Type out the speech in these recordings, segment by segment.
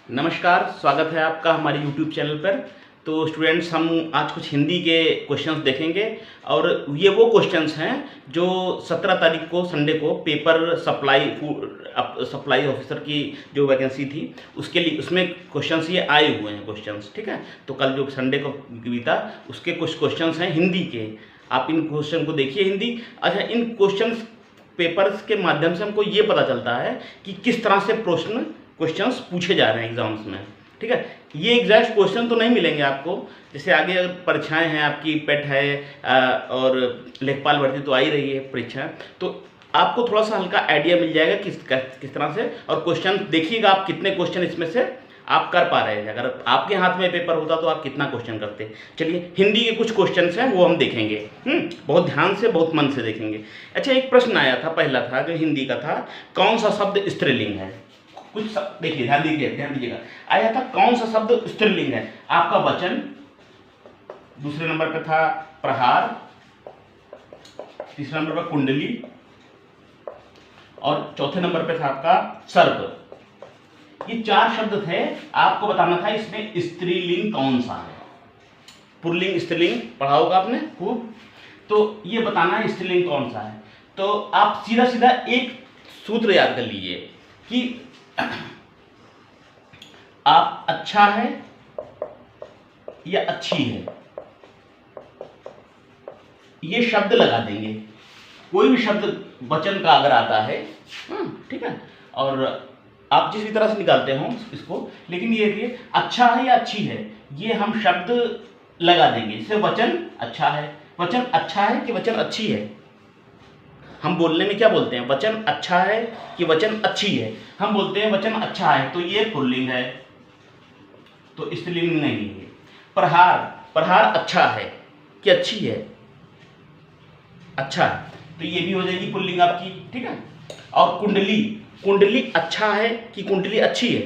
नमस्कार, स्वागत है आपका हमारे YouTube चैनल पर। तो स्टूडेंट्स, हम आज कुछ हिंदी के क्वेश्चंस देखेंगे और ये वो क्वेश्चंस हैं जो 17 तारीख को संडे को पेपर सप्लाई ऑफिसर की जो वैकेंसी थी उसके लिए उसमें क्वेश्चंस ये आए हुए हैं क्वेश्चंस, ठीक है। तो कल जो संडे को बीता उसके कुछ क्वेश्चंस हैं हिंदी के, आप इन क्वेश्चन को देखिए हिंदी। अच्छा, इन क्वेश्चंस पेपर्स के माध्यम से हमको ये पता चलता है कि किस तरह से क्वेश्चंस पूछे जा रहे हैं एग्जाम्स में, ठीक है। ये एग्जैक्ट क्वेश्चन तो नहीं मिलेंगे आपको, जैसे आगे अगर परीक्षाएं हैं, आपकी पेट है और लेखपाल भर्ती तो आ ही रही है परीक्षा, तो आपको थोड़ा सा हल्का आइडिया मिल जाएगा किस तरह से। और क्वेश्चन देखिएगा आप कितने क्वेश्चन इसमें से आप कर पा रहे हैं। अगर आपके हाथ में पेपर होता तो आप कितना क्वेश्चन करते। चलिए, हिंदी के कुछ क्वेश्चन हैं वो हम देखेंगे, बहुत ध्यान से बहुत मन से देखेंगे। अच्छा, एक प्रश्न आया था, पहला था जो हिंदी का था, कौन सा शब्द स्त्रीलिंग है। कुछ देखिए, ध्यान दीजिएगा। आया था कौन सा शब्द स्त्रीलिंग है। आपका वचन, दूसरे नंबर पे था प्रहार, तीसरे नंबर पर कुंडली और चौथे नंबर पे था आपका सर्प। ये चार शब्द थे, आपको बताना था इसमें स्त्रीलिंग कौन सा है। पुल्लिंग स्त्रीलिंग पढ़ा होगा आपने खूब, तो ये बताना है स्त्रीलिंग कौन सा है। तो आप सीधा सीधा एक सूत्र याद कर लीजिए कि आप अच्छा है या अच्छी है, ये शब्द लगा देंगे। कोई भी शब्द वचन का अगर आता है, ठीक है, और आप जिस भी तरह से निकालते हो इसको, लेकिन ये कि अच्छा है या अच्छी है, ये हम शब्द लगा देंगे। इससे वचन अच्छा है, वचन अच्छा है कि वचन अच्छी है। हम बोलने में क्या बोलते हैं, वचन अच्छा है कि वचन अच्छी है। हम बोलते हैं वचन अच्छा है तो ये पुल्लिंग है, तो स्त्रीलिंग नहीं है। प्रहार, प्रहार अच्छा है कि अच्छी है, अच्छा है, तो ये भी हो जाएगी पुल्लिंग आपकी, ठीक है। और कुंडली, कुंडली अच्छा है कि कुंडली अच्छी है,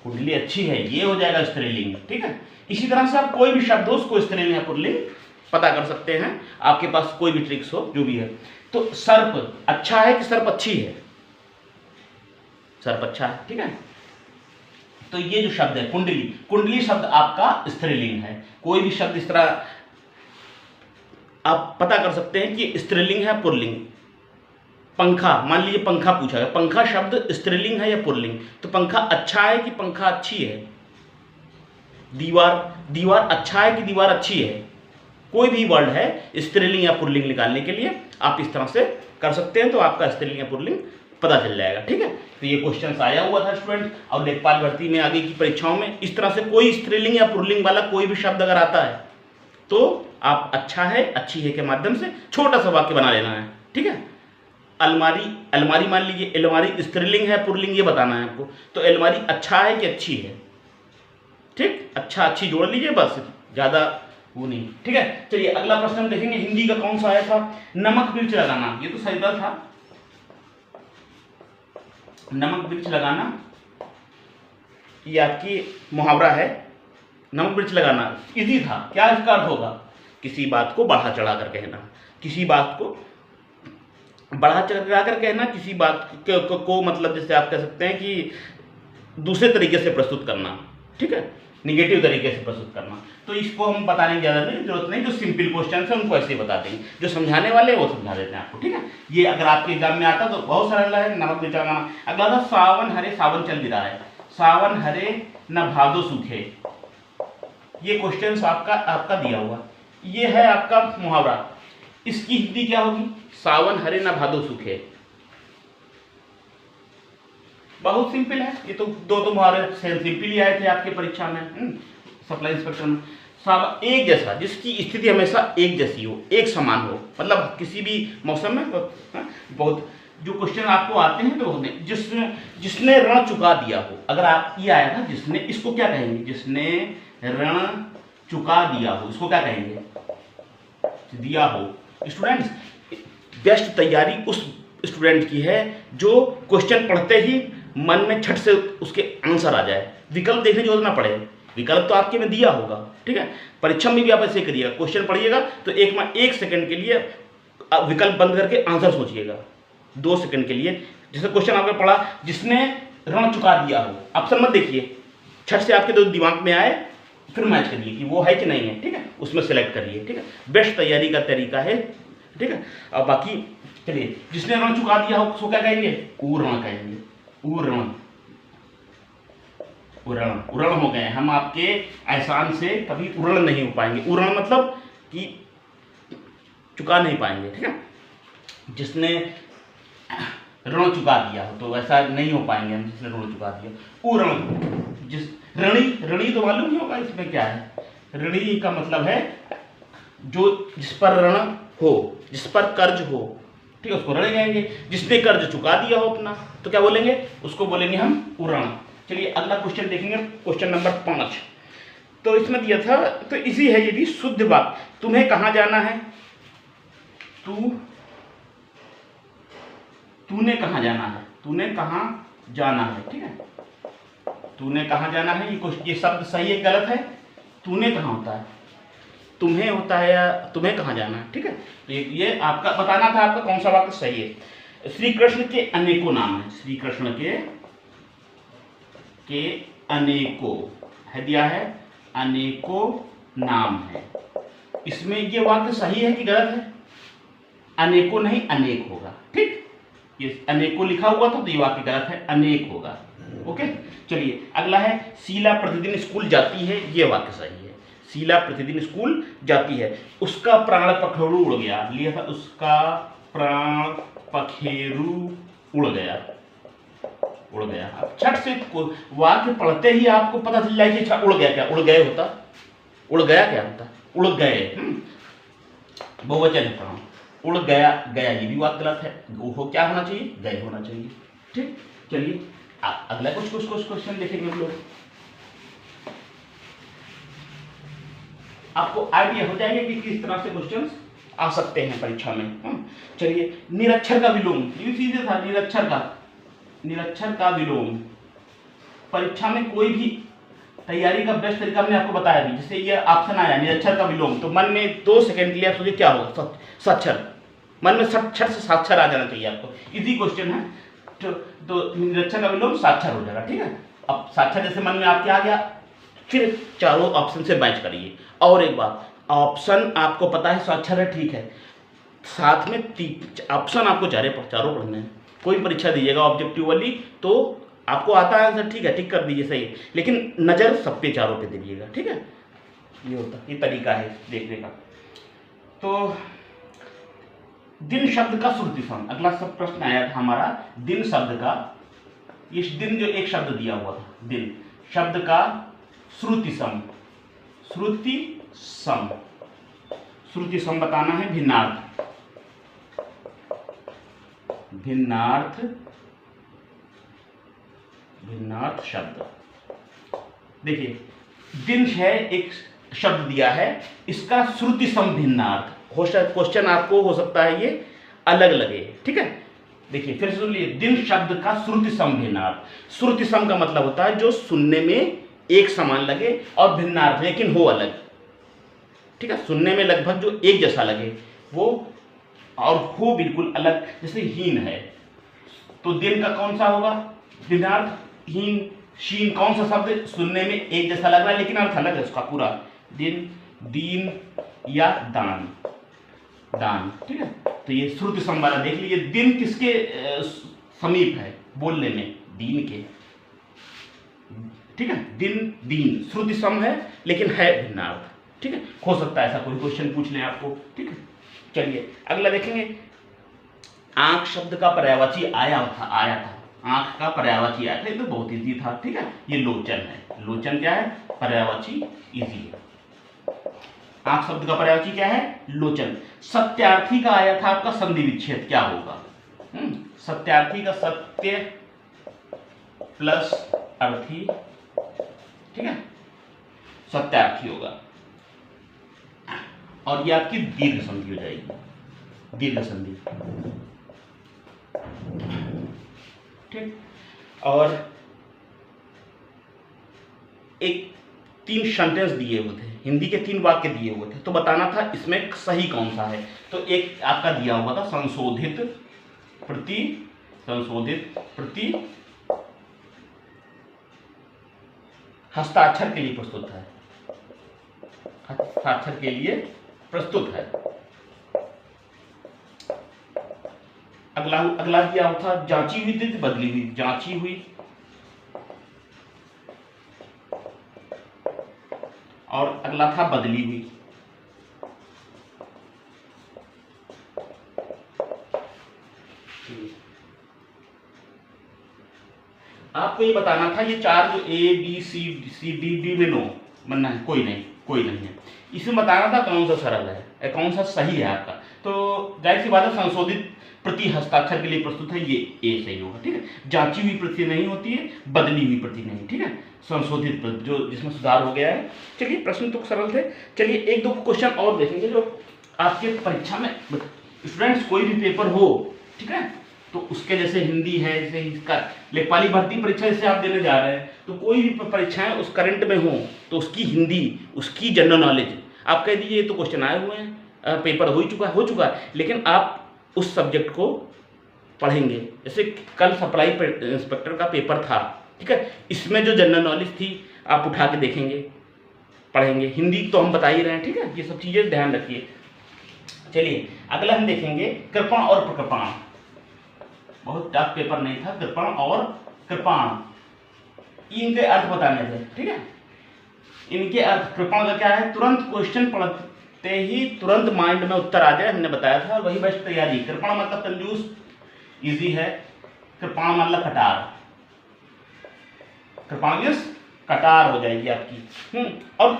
कुंडली अच्छी है, ये हो जाएगा स्त्रीलिंग, ठीक है। इसी तरह से आप कोई भी शब्द हो उसको स्त्रीलिंग या पुल्लिंग पता कर सकते हैं, आपके पास कोई भी ट्रिक्स हो जो भी है। तो सर्प अच्छा है कि सर्प अच्छी है, सर्प अच्छा है, ठीक है। तो ये जो शब्द है कुंडली, कुंडली शब्द आपका स्त्रीलिंग है। कोई भी शब्द इस तरह आप पता कर सकते हैं कि स्त्रीलिंग है पुल्लिंग। पंखा, मान लीजिए पंखा पूछा है, पंखा शब्द स्त्रीलिंग है या पुल्लिंग, तो पंखा अच्छा है कि पंखा अच्छी है। दीवार, दीवार अच्छा है कि दीवार अच्छी है। कोई भी वर्ड है स्त्रीलिंग या पुल्लिंग निकालने के लिए आप इस तरह से कर सकते हैं, तो आपका स्त्रीलिंग या पुल्लिंग पता चल जाएगा, ठीक है। तो ये क्वेश्चन आया हुआ था स्टूडेंट, और लेखपाल भर्ती में आगे की परीक्षाओं में इस तरह से कोई स्त्रीलिंग या पुल्लिंग वाला कोई भी शब्द अगर आता है तो आप अच्छा है अच्छी है के माध्यम से छोटा सा वाक्य बना लेना है, ठीक है। अलमारी, अलमारी मान लीजिए अलमारी स्त्रीलिंग है पुल्लिंग ये बताना है आपको, तो अलमारी अच्छा है कि अच्छी है, ठीक, अच्छा अच्छी जोड़ लीजिए बस, ज़्यादा वो नहीं, ठीक है। चलिए अगला प्रश्न हम देखेंगे हिंदी का कौन सा आया था। नमक मिर्च लगाना, ये तो सही था, नमक मिर्च लगाना ये आपकी मुहावरा है। नमक मिर्च लगाना इजी था, क्या इसका अर्थ होगा, किसी बात को बढ़ा चढ़ा कर कहना, किसी बात को बढ़ा चढ़ा कर कहना, किसी बात को मतलब जैसे आप कह सकते हैं कि दूसरे तरीके से प्रस्तुत करना, ठीक है, निगेटिव तरीके से प्रस्तुत करना। तो इसको हम बताने की ज़्यादा नहीं जरूरत नहीं, जो सिंपल क्वेश्चन है उनको ऐसे ही बता देंगे, जो समझाने वाले वो समझा देते हैं आपको, ठीक है। ये अगर आपके एग्जाम में आता तो बहुत सरल है, नमक मिर्च लगाना। अगला था सावन हरे, सावन चल भी रहा है, सावन हरे न भादो सूखे, ये क्वेश्चन आपका दिया हुआ, ये है आपका मुहावरा। इसकी हिंदी क्या होगी, सावन हरे न भादो सूखे। बहुत सिंपल है, ये तो दो मुहावरे सिंपल ही आए थे आपके परीक्षा में, सप्लाई इंस्पेक्टर में। सावन एक जैसा, जिसकी स्थिति हमेशा एक जैसी हो, एक समान हो, मतलब किसी भी मौसम में बहुत जो क्वेश्चन आपको आते हैं तो जिसने ऋण चुका दिया हो, अगर आप ये आया था जिसने, इसको क्या कहेंगे, जिसने ऋण चुका दिया हो, इसको क्या कहेंगे, दिया हो। स्टूडेंट्स, बेस्ट तैयारी उस स्टूडेंट की है जो क्वेश्चन पढ़ते ही मन में छट से उसके आंसर आ जाए, विकल्प देखने की जरूरत ना पड़े। विकल्प तो आपके में दिया होगा, ठीक है। परीक्षा में भी आप ऐसे करिएगा, क्वेश्चन पढ़िएगा तो एक सेकंड के लिए विकल्प बंद करके आंसर सोचिएगा, 2 सेकंड के लिए। जैसे क्वेश्चन आपने पढ़ा, जिसने ऋण चुका दिया हो। ऑप्शन मत देखिए, छठ से आपके दो दिमाग में आए फिर मैच करिए कि वो है कि नहीं है, ठीक है, उसमें सेलेक्ट करिए, ठीक है। बेस्ट तैयारी का तरीका है, ठीक है। और बाकी चलिए, जिसने ऋण चुका दिया हो उसको क्या कहेंगे? उऋण कहेंगे। उऋण, उऋण, उऋण हो गए हम, आपके एहसान से कभी उऋण नहीं हो पाएंगे। उऋण मतलब कि चुका नहीं पाएंगे, ठीक है। जिसने ऋण चुका दिया हो तो ऐसा नहीं हो पाएंगे हम, जिसने ऋण चुका दिया। उऋण, जिस ऋणी, ऋणी तो मालूम ही होगा इसमें क्या है। ऋणी का मतलब है जो जिस पर ऋण हो, जिस पर कर्ज हो, ठीक है, उसको ऋणी कहेंगे। जिसने कर्ज चुका दिया हो अपना तो क्या बोलेंगे? उसको बोलेंगे हम उऋण। चलिए अगला क्वेश्चन देखेंगे, क्वेश्चन नंबर 5। तो इसमें दिया था, तो इसी है ये भी शुद्ध बात। तुम्हें कहाँ जाना है? तूने कहाँ जाना है? तूने कहाँ जाना है, ठीक है। तूने कहाँ जाना है, ये शब्द सही है गलत है? तूने कहाँ होता है, तुम्हें होता है, या तुम्हें कहाँ जाना है, ठीक है। तो ये आपका बताना था, आपका कौन सा वाक्य सही है। श्री कृष्ण के अनेकों नाम है, श्री कृष्ण के अनेकों है दिया है, अनेकों नाम है। इसमें ये वाक्य सही है कि गलत है? अनेकों नहीं, अनेक होगा, ठीक। ये अनेकों लिखा हुआ था तो ये वाक्य गलत है, अनेक होगा। ओके, चलिए अगला है, शीला प्रतिदिन स्कूल जाती है, ये वाक्य सही है। शीला प्रतिदिन स्कूल जाती है। उसका प्राण पखेरु उड़ गया, लिया था, उसका प्राण पखेरु उड़ गया, उड़ गया। अब छठ से वाक्य पढ़ते ही आपको पता चल जाए कि उड़ गया क्या, उड़ गए होता, उड़ गया क्या होता, उड़ गए, बहुवचन है प्राण। उड़ गया, गया ये भी बात गलत है, वो क्या होना चाहिए? गए होना चाहिए, ठीक। चलिए अगला कुछ क्वेश्चन देखेंगे हम लोग, आपको आइडिया हो जाएगा कि किस तरह से क्वेश्चंस आ सकते हैं परीक्षा में। चलिए, निरक्षर का विलोम, ये सीधे था, निरक्षर का विलोम। परीक्षा में कोई भी तैयारी का बेस्ट तरीका मैंने आपको बताया भी। जैसे ये ऑप्शन आया निरक्षर का विलोम, तो मन में 2 सेकंड के लिए आप सोचिए क्या होगा? साक्षर, मन में छठ से साक्षर आ जाना चाहिए आपको। इजी क्वेश्चन है, तो निरक्षर का विलोम साक्षर हो जाएगा, ठीक है। अब साक्षर जैसे मन में आपके आ गया, फिर चारों ऑप्शन से मैच करिए। और एक बात, ऑप्शन आपको पता है साक्षर है, ठीक है, साथ में ऑप्शन आपको चारों पढ़ने हैं। कोई परीक्षा दीजिएगा ऑब्जेक्टिव वाली तो आपको आता है आंसर, ठीक है, टिक कर दीजिए सही, लेकिन नज़र सब पे चारों पे दीजिएगा, ठीक है। ये होता, ये तरीका है देखने का। तो दिन शब्द का श्रुति सम, अगला सब प्रश्न आया था हमारा दिन शब्द का। इस दिन जो एक शब्द दिया हुआ था, दिन शब्द का श्रुति सम, श्रुति सम, श्रुति सम बताना है। भिन्नार्थ, भिन्नार्थ, भिन्नार्थ शब्द। देखिए दिन है, एक शब्द दिया है, इसका श्रुति सम भिन्नार्थ। क्वेश्चन आपको हो सकता है ये अलग लगे, ठीक है। देखिए फिर सुन लीजिए, दिन शब्द का श्रुति सम भिन्नार्थ। श्रुति सम का मतलब होता है जो सुनने में एक समान लगे, और भिन्नार्थ लेकिन हो अलग, ठीक है। सुनने में लगभग जो एक जैसा लगे वो, और हो बिल्कुल अलग। जैसे हीन है, तो दिन का कौन सा होगा? भिन्नार्थ। हीन, शीन कौन सा शब्द सुनने में एक जैसा लग रहा है लेकिन अर्थ अलग है उसका पूरा? दिन, दीन या दान, दान, ठीक है। तो ये श्रुति सम वाला देख लीजिए, दिन किसके समीप है बोलने में? दीन के, ठीक है। दिन, दीन श्रुति सम है लेकिन है भिन्नार्थ, ठीक है। हो सकता है ऐसा कोई क्वेश्चन पूछ लें आपको, ठीक है। चलिए अगला देखेंगे, आंख शब्द का पर्यायवाची आया था, आंख का पर्यायवाची आया था, ये तो बहुत इजी था, ठीक है। ये लोचन है, लोचन क्या है? पर्यायवाची, इजी है। आंख शब्द का पर्यायवाची क्या है? लोचन। सत्यार्थी का आया था आपका संधि विच्छेद, क्या होगा? सत्यार्थी का सत्य प्लस अर्थी, ठीक है, सत्यार्थी होगा। और ये आपकी दीर्घ संधि हो जाएगी, दीर्घ संधि, ठीक। और एक 3 सेंटेंस दिए हुए थे, हिंदी के 3 वाक्य दिए हुए थे, तो बताना था इसमें सही कौन सा है। तो एक आपका दिया हुआ था संशोधित प्रति, संशोधित प्रति हस्ताक्षर के लिए प्रस्तुत है, हस्ताक्षर के लिए प्रस्तुत है। अगला दिया हुआ था जांची हुई थी, बदली हुई, जांची हुई और अगला था बदली हुई। आपको ये बताना था ये चार जो ए बी सी डी में नो बनना है, कोई नहीं है। इसमें बताना था कौन सा सरल है, कौन सा सही है आपका। तो जाहिर सी बात है संशोधित प्रति हस्ताक्षर के लिए प्रस्तुत है, ये ए सही होगा, ठीक है। जांची हुई प्रति नहीं होती है, बदली हुई प्रति नहीं, ठीक है। संशोधित प्रति जो जिसमें सुधार हो गया है। चलिए प्रश्न तो सरल थे। चलिए एक दो क्वेश्चन और देखेंगे जो आपके परीक्षा में स्टूडेंट्स कोई भी पेपर हो, ठीक है, तो उसके जैसे हिंदी है, जैसे इसका लेखपाली भर्ती परीक्षा जैसे आप देने जा रहे हैं, तो कोई भी परीक्षाएं उस करंट में हो तो उसकी हिंदी, उसकी जनरल नॉलेज आप कह दीजिए ये तो क्वेश्चन आए हुए हैं, पेपर हो चुका है, लेकिन आप उस सब्जेक्ट को पढ़ेंगे। जैसे कल सप्लाई इंस्पेक्टर का पेपर था, ठीक है, इसमें जो जनरल नॉलेज थी आप उठा के देखेंगे, पढ़ेंगे। हिंदी तो हम बता ही रहे हैं, ठीक है, ये सब चीज़ें ध्यान रखिए। चलिए अगला हम देखेंगे कृपण और प्रकृपण। बहुत टफ पेपर नहीं था, कृपण और कृपाण, इनके अर्थ बताने थे, ठीक है। इनके अर्थ, कृपण का क्या है, तुरंत क्वेश्चन पढ़ते ही तुरंत माइंड में उत्तर आ जाए, हमने बताया था, वही बेस्ट तैयारी। कृपण मतलब कंजूस, इजी है। कृपाण मतलब कटार, कृपाण मींस कटार हो जाएगी आपकी। और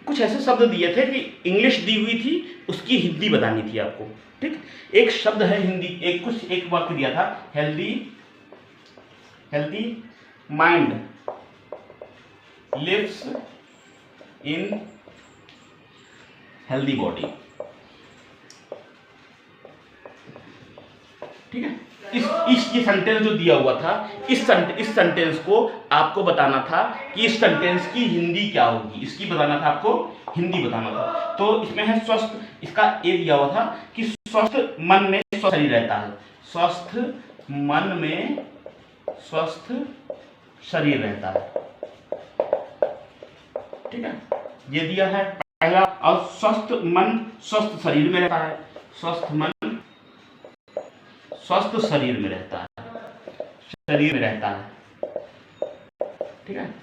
कुछ ऐसे शब्द दिए थे कि इंग्लिश दी हुई थी, उसकी हिंदी बतानी थी आपको, ठीक। एक शब्द है हिंदी, एक वाक्य दिया था, healthy mind lives in healthy body, ठीक है। इस ये सेंटेंस जो दिया हुआ था, इस सेंटेंस को आपको बताना था कि इस सेंटेंस की हिंदी क्या होगी, इसकी बताना था आपको, हिंदी बताना था। तो इसमें है स्वस्थ, इसका ए दिया हुआ था कि स्वस्थ मन में स्वस्थ शरीर रहता है, स्वस्थ मन में स्वस्थ शरीर रहता है, ठीक है, ये दिया है पहला। और स्वस्थ मन स्वस्थ शरीर में रहता है, स्वस्थ मन स्वस्थ शरीर में रहता है, शरीर में रहता है, ठीक है।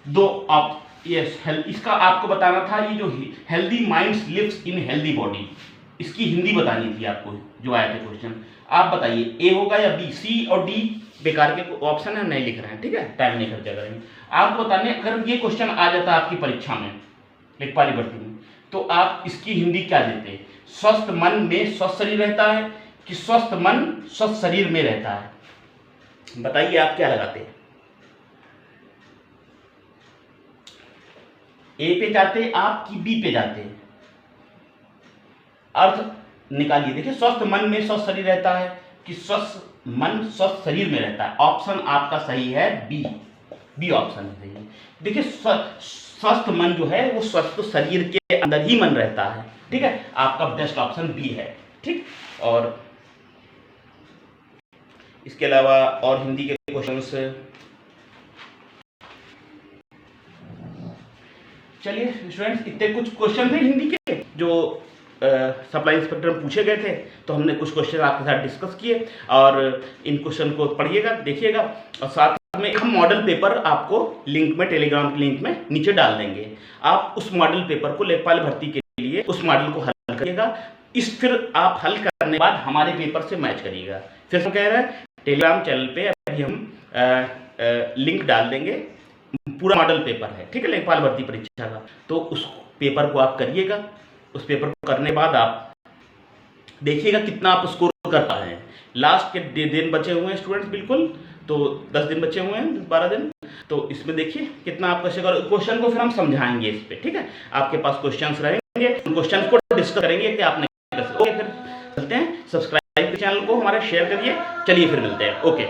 दो आप यस इसका आपको बताना था, ये जो healthy minds lives in healthy body, इसकी हिंदी बतानी थी आपको, जो आए थे क्वेश्चन। आप बताइए ए होगा या बी, सी और डी बेकार के ऑप्शन है, नहीं लिख रहे हैं, ठीक है, टाइम नहीं खर्चा करेंगे। आपको बताने, अगर ये क्वेश्चन आ जाता आपकी परीक्षा में लेखपाली भर्ती में, तो आप इसकी हिंदी क्या देते, स्वस्थ मन में स्वस्थ शरीर रहता है कि स्वस्थ मन स्वस्थ शरीर में रहता है, बताइए आप क्या लगाते हैं। ए पे जाते आप कि बी पे जाते हैं, अर्थ निकालिए। देखिए स्वस्थ मन में स्वस्थ शरीर रहता है कि स्वस्थ मन स्वस्थ शरीर में रहता है, ऑप्शन आपका सही है बी ऑप्शन सही है। देखिए स्वस्थ मन जो है वो स्वस्थ शरीर के अंदर ही मन रहता है, ठीक है, आपका बेस्ट ऑप्शन बी है, ठीक। और इसके अलावा और हिंदी के क्वेश्चंस, चलिए स्टूडेंट्स इतने कुछ क्वेश्चन थे हिंदी के जो सप्लाई इंस्पेक्टर में पूछे गए थे, तो हमने कुछ क्वेश्चन आपके साथ डिस्कस किए, और इन क्वेश्चन को पढ़िएगा, देखिएगा, और साथ में हम मॉडल पेपर आपको लिंक में, टेलीग्राम के लिंक में नीचे डाल देंगे। आप उस मॉडल पेपर को लेखपाल भर्ती के लिए उस मॉडल को हल करिएगा, फिर आप हल करने के बाद हमारे पेपर से मैच करिएगा। फिर हम कह रहे हैं टेलीग्राम चैनल पे अभी हम लिंक डाल देंगे, पूरा मॉडल पेपर है, ठीक है, लेखपाल भर्ती परीक्षा का, तो उस पेपर को आप करिएगा। उस पेपर को करने के बाद आप देखिएगा कितना आप स्कोर कर पाए हैं। लास्ट के दिन बचे हुए हैं स्टूडेंट्स, बिल्कुल, तो 10 दिन बचे हुए हैं, 12 दिन, तो इसमें देखिए कितना आप कैसे करो। क्वेश्चन को फिर हम समझाएंगे इस पे, ठीक है, आपके पास क्वेश्चंस रहेंगे, उन क्वेश्चंस को डिस्कस करेंगे कि आपने कैसे। ओके, फिर चलते हैं, सब्सक्राइब चैनल को हमारे शेयर करिए, चलिए फिर मिलते हैं, ओके।